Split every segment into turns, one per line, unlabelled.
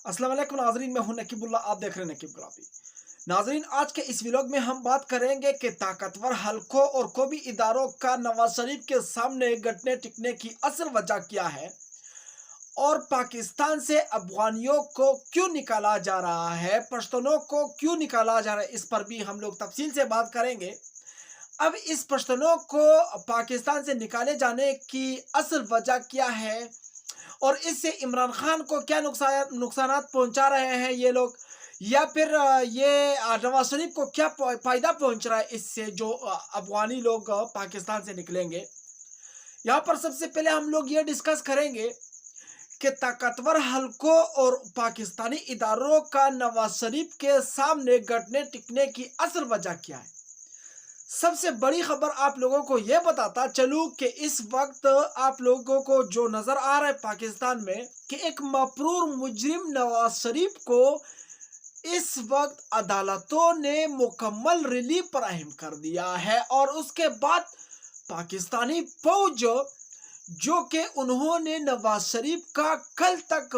अस्सलाम वालेकुम नाजरीन, मैं हूं नकीबुल्ला। आप देख रहे हैं नकीब ग्राफी। नाजरीन, आज के इस व्लॉग में हम बात करेंगे कि ताकतवर हलकों और कौमी इदारों का नवाज शरीफ के सामने घटने टिकने की असल वजह क्या है और पाकिस्तान से अफगानियों को क्यों निकाला जा रहा है, पश्तूनों को क्यों निकाला जा रहा है, इस पर भी हम लोग तफसील से बात करेंगे। अब इस पश्तूनों को पाकिस्तान से निकाले जाने की असल वजह क्या है और इससे इमरान खान को क्या नुकसानात पहुंचा रहे हैं ये लोग, या फिर ये नवाज शरीफ को क्या फायदा पहुंच रहा है इससे जो अफगानी लोग पाकिस्तान से निकलेंगे। यहाँ पर सबसे पहले हम लोग ये डिस्कस करेंगे कि ताकतवर हलकों और पाकिस्तानी इदारों का नवाज शरीफ के सामने घटने टिकने की असल वजह क्या है। सबसे बड़ी खबर आप लोगों को यह बताता चलूं कि इस वक्त आप लोगों को जो नजर आ रहा है पाकिस्तान में कि एक मफरूर मुजरिम नवाज शरीफ को इस वक्त अदालतों ने मुकम्मल रिलीफ फराहम कर दिया है और उसके बाद पाकिस्तानी फौज जो कि उन्होंने नवाज शरीफ का कल तक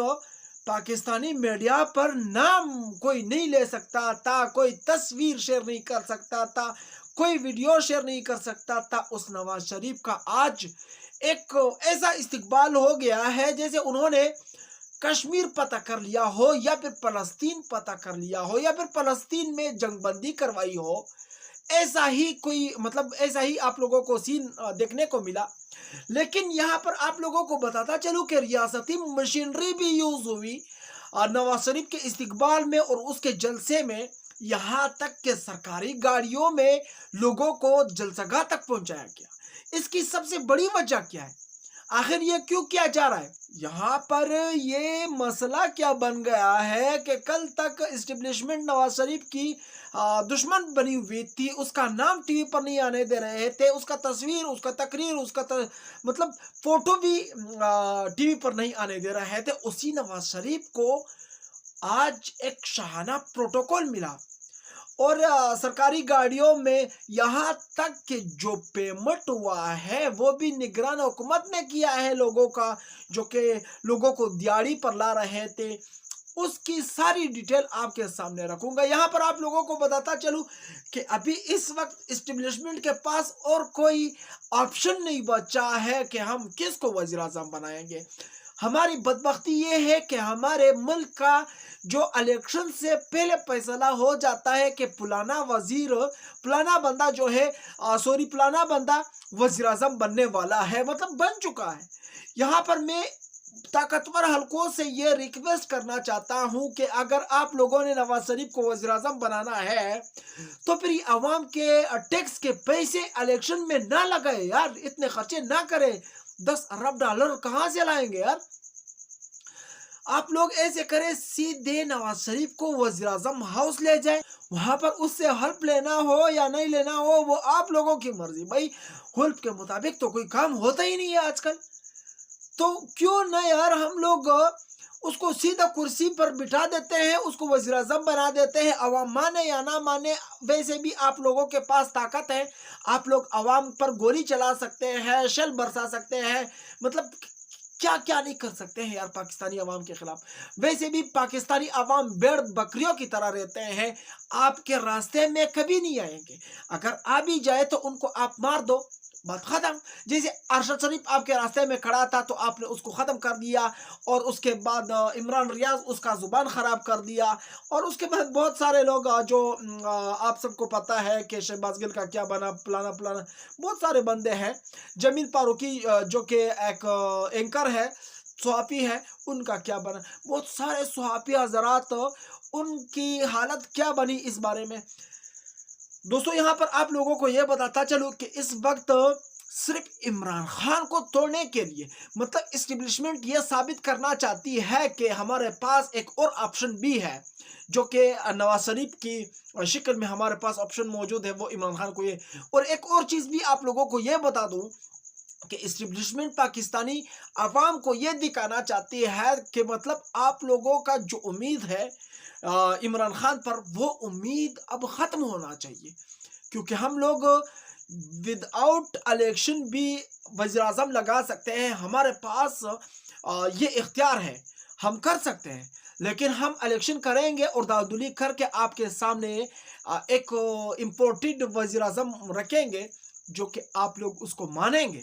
पाकिस्तानी मीडिया पर नाम कोई नहीं ले सकता था, कोई तस्वीर शेयर नहीं कर सकता था, कोई वीडियो शेयर नहीं कर सकता था, उस नवाज शरीफ का आज एक ऐसा इस्तकबाल हो गया है जैसे उन्होंने कश्मीर पता कर लिया हो या फिर फलस्तीन पता कर लिया हो या फिर फलस्तीन में जंगबंदी करवाई हो। ऐसा ही कोई ऐसा ही आप लोगों को सीन देखने को मिला। लेकिन यहाँ पर आप लोगों को बताता चलूं कि रियासती मशीनरी भी यूज हुई नवाज शरीफ के इस्तकबाल में और उसके जलसे में, यहाँ तक कि सरकारी गाड़ियों में लोगों को जलसगाह तक पहुंचाया गया। इसकी सबसे बड़ी वजह क्या है, आखिर ये क्यों किया जा रहा है। यहाँ पर ये मसला क्या बन गया है कि कल तक इस्टेब्लिशमेंट नवाज शरीफ की दुश्मन बनी हुई थी, उसका नाम टीवी पर नहीं आने दे रहे थे, उसका तस्वीर, उसका तकरीर, उसका फोटो भी टीवी पर नहीं आने दे रहे थे। उसी नवाज शरीफ को आज एक शाहाना प्रोटोकॉल मिला और सरकारी गाड़ियों में यहाँ तक कि जो पेमेंट हुआ है वो भी निगरान हुकूमत ने किया है लोगों का, जो कि लोगों को दिहाड़ी पर ला रहे थे। उसकी सारी डिटेल आपके सामने रखूंगा। यहाँ पर आप लोगों को बताता चलूं कि अभी इस वक्त इस्टेब्लिशमेंट के पास और कोई ऑप्शन नहीं बचा है कि हम किसको वज़ीर आज़म बनाएंगे। हमारी बदबख्ती ये है कि हमारे मुल्क का जो इलेक्शन से पहले फैसला हो जाता है कि फलाना वजीर, फलाना बंदा जो है फलाना बंदा वज़ीर आज़म बनने वाला है, बन चुका है। यहाँ पर मैं ताकतवर हलकों से ये रिक्वेस्ट करना चाहता हूँ कि अगर आप लोगों ने नवाज शरीफ को वज़ीर आज़म बनाना है तो फिर अवाम के टैक्स के पैसे इलेक्शन में ना लगाए यार, इतने खर्चे ना करें। 10 अरब डॉलर कहाँ से लाएंगे यार। आप लोग ऐसे करें, सीधे नवाज शरीफ को वज़ीर आज़म हाउस ले जाए, वहां पर उससे हेल्प लेना हो या नहीं लेना हो वो आप लोगों की मर्जी। भाई हेल्प के मुताबिक तो कोई काम होता ही नहीं है आजकल, तो क्यों ना यार हम लोग उसको सीधा कुर्सी पर बिठा देते हैं, उसको वज़ीर आज़म बना देते हैं। अवाम माने या ना माने, वैसे भी आप लोगों के पास ताकत है, आप लोग अवाम पर गोली चला सकते हैं, शेल बरसा सकते हैं, क्या क्या नहीं कर सकते हैं यार पाकिस्तानी अवाम के खिलाफ। वैसे भी पाकिस्तानी अवाम भेड़ बकरियों की तरह रहते हैं, आपके रास्ते में कभी नहीं आएंगे। अगर आ भी जाए तो उनको आप मार दो, बात खत्म। जैसे अरशद शरीफ आपके रास्ते में खड़ा था तो आपने उसको ख़त्म कर दिया और उसके बाद इमरान रियाज उसका ज़ुबान ख़राब कर दिया और उसके बाद बहुत सारे लोग जो आप सबको पता है कि शहबाज गिल का क्या बना, फलाना फलाना बहुत सारे बंदे हैं। जमील फारूकी जो कि एक एंकर है, सुहाफ़ी है, उनका क्या बना, बहुत सारे सुहाफ़ी हज़रात, उनकी हालत क्या बनी इस बारे में। दोस्तों यहाँ पर आप लोगों को यह बताता चलूं कि इस वक्त सिर्फ इमरान खान को तोड़ने के लिए इस्टेब्लिशमेंट यह साबित करना चाहती है कि हमारे पास एक और ऑप्शन भी है, जो कि नवाज शरीफ की शक्ल में हमारे पास ऑप्शन मौजूद है, वो इमरान खान को ये। और एक और चीज़ भी आप लोगों को यह बता दूं कि इस्टेब्लिशमेंट पाकिस्तानी अवाम को यह दिखाना चाहती है कि आप लोगों का जो उम्मीद है इमरान खान पर, वो उम्मीद अब ख़त्म होना चाहिए, क्योंकि हम लोग विदाउट इलेक्शन भी वज़ीर आज़म लगा सकते हैं। हमारे पास ये इख्तियार है, हम कर सकते हैं। لیکن ہم الیکشن کریں گے اور داودلی کر کے آپ کے سامنے ایک امپورٹڈ وزیر اعظم رکھیں گے جو کہ آپ لوگ اس کو مانیں گے۔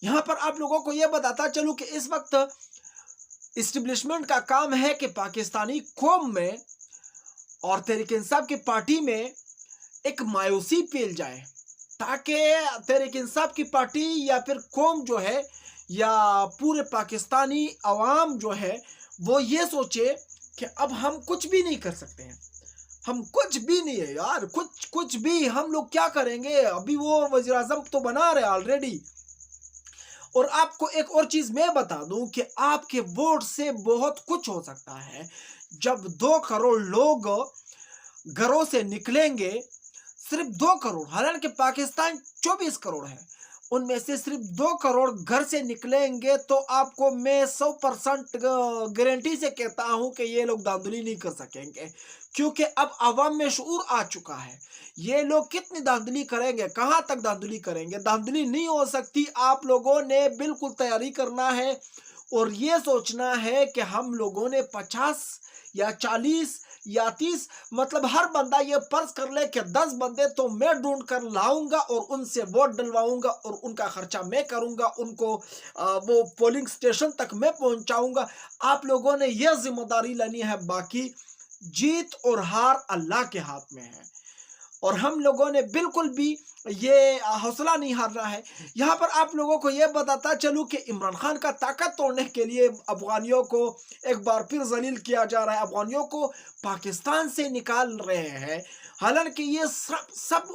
یہاں پر آپ لوگوں کو یہ بتاتا چلوں کہ اس وقت اسٹیبلشمنٹ کا کام ہے کہ پاکستانی قوم میں اور تحریک انصاف کی پارٹی میں ایک مایوسی پھیل جائے، تاکہ تحریک انصاف کی پارٹی یا پھر قوم جو ہے یا پورے پاکستانی عوام جو ہے وہ یہ سوچے کہ اب ہم کچھ بھی نہیں کر سکتے ہیں، ہم کچھ بھی نہیں ہے یار، کچھ بھی ہم لوگ کیا کریں گے، ابھی وہ وزیر اعظم تو بنا رہے آلریڈی۔ اور آپ کو ایک اور چیز میں بتا دوں کہ آپ کے ووٹ سے بہت کچھ ہو سکتا ہے۔ جب 2 کروڑ لوگ گھروں سے نکلیں گے، صرف 2 کروڑ، حالانکہ پاکستان 24 کروڑ ہے، ان میں سے صرف 2 کروڑ گھر سے نکلیں گے تو آپ کو میں 100% گارنٹی سے کہتا ہوں کہ یہ لوگ دھاندلی نہیں کر سکیں گے، کیونکہ اب عوام میں شعور آ چکا ہے۔ یہ لوگ کتنی دھاندلی کریں گے، کہاں تک دھاندلی کریں گے؟ دھاندلی نہیں ہو سکتی۔ آپ لوگوں نے بالکل تیاری کرنا ہے اور یہ سوچنا ہے کہ ہم لوگوں نے 50 یا 40 یا 30 مطلب ہر بندہ یہ فرض کر لے کہ 10 بندے تو میں ڈھونڈ کر لاؤں گا اور ان سے ووٹ ڈلواؤں گا اور ان کا خرچہ میں کروں گا، ان کو وہ پولنگ سٹیشن تک میں پہنچاؤں گا۔ آپ لوگوں نے یہ ذمہ داری لینی ہے، باقی جیت اور ہار اللہ کے ہاتھ میں ہے، اور ہم لوگوں نے بالکل بھی یہ حوصلہ نہیں ہارنا ہے۔ یہاں پر آپ لوگوں کو یہ بتاتا چلوں کہ عمران خان کا طاقت توڑنے کے لیے افغانیوں کو ایک بار پھر ذلیل کیا جا رہا ہے، افغانیوں کو پاکستان سے نکال رہے ہیں، حالانکہ یہ سب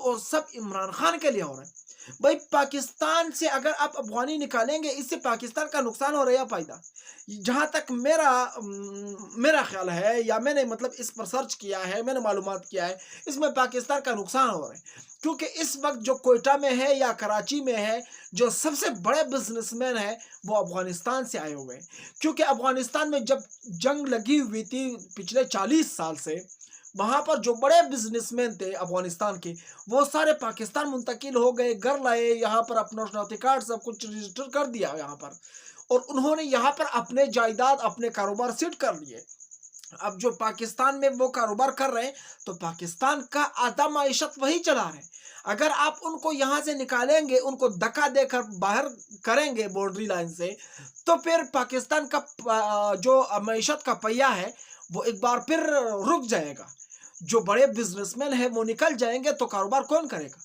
عمران خان کے لیے ہو رہا ہے۔ بھائی پاکستان سے اگر آپ افغانی نکالیں گے، اس سے پاکستان کا نقصان ہو رہا ہے یا فائدہ؟ جہاں تک میرا خیال ہے، یا میں نے مطلب اس پر سرچ کیا ہے، میں نے معلومات کیا ہے، اس میں پاکستان کا نقصان ہو رہا ہے، کیونکہ اس وقت جو کوئٹہ میں ہے یا کراچی میں ہے، جو سب سے بڑے بزنس مین ہیں وہ افغانستان سے آئے ہوئے ہیں، کیونکہ افغانستان میں جب جنگ لگی ہوئی تھی پچھلے 40 سال سے، وہاں پر جو بڑے بزنس مین تھے افغانستان کے وہ سارے پاکستان منتقل ہو گئے، گھر لائے، یہاں پر اپنا شناختی کارڈ سب کچھ رجسٹر کر دیا یہاں پر، اور انہوں نے یہاں پر اپنے جائیداد اپنے کاروبار سیٹ کر لیے۔ اب جو پاکستان میں وہ کاروبار کر رہے ہیں تو پاکستان کا آدھا معیشت وہی چلا رہے ہیں۔ اگر آپ ان کو یہاں سے نکالیں گے، ان کو دھکا دے کر باہر کریں گے بارڈری لائن سے، تو پھر پاکستان کا جو معیشت کا پہیہ ہے وہ ایک بار پھر رک جائے گا۔ جو بڑے بزنس مین ہیں وہ نکل جائیں گے تو کاروبار کون کرے گا؟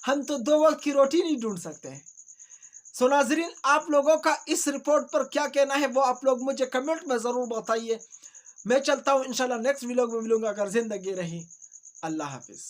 ہم تو 2 وقت کی روٹی نہیں ڈھونڈ سکتے ہیں۔ سو ناظرین، آپ لوگوں کا اس رپورٹ پر کیا کہنا ہے وہ آپ لوگ مجھے کمنٹ میں ضرور بتائیے۔ میں چلتا ہوں، انشاءاللہ نیکسٹ ویلوگ میں ملوں گا اگر زندگی رہی۔ اللہ حافظ۔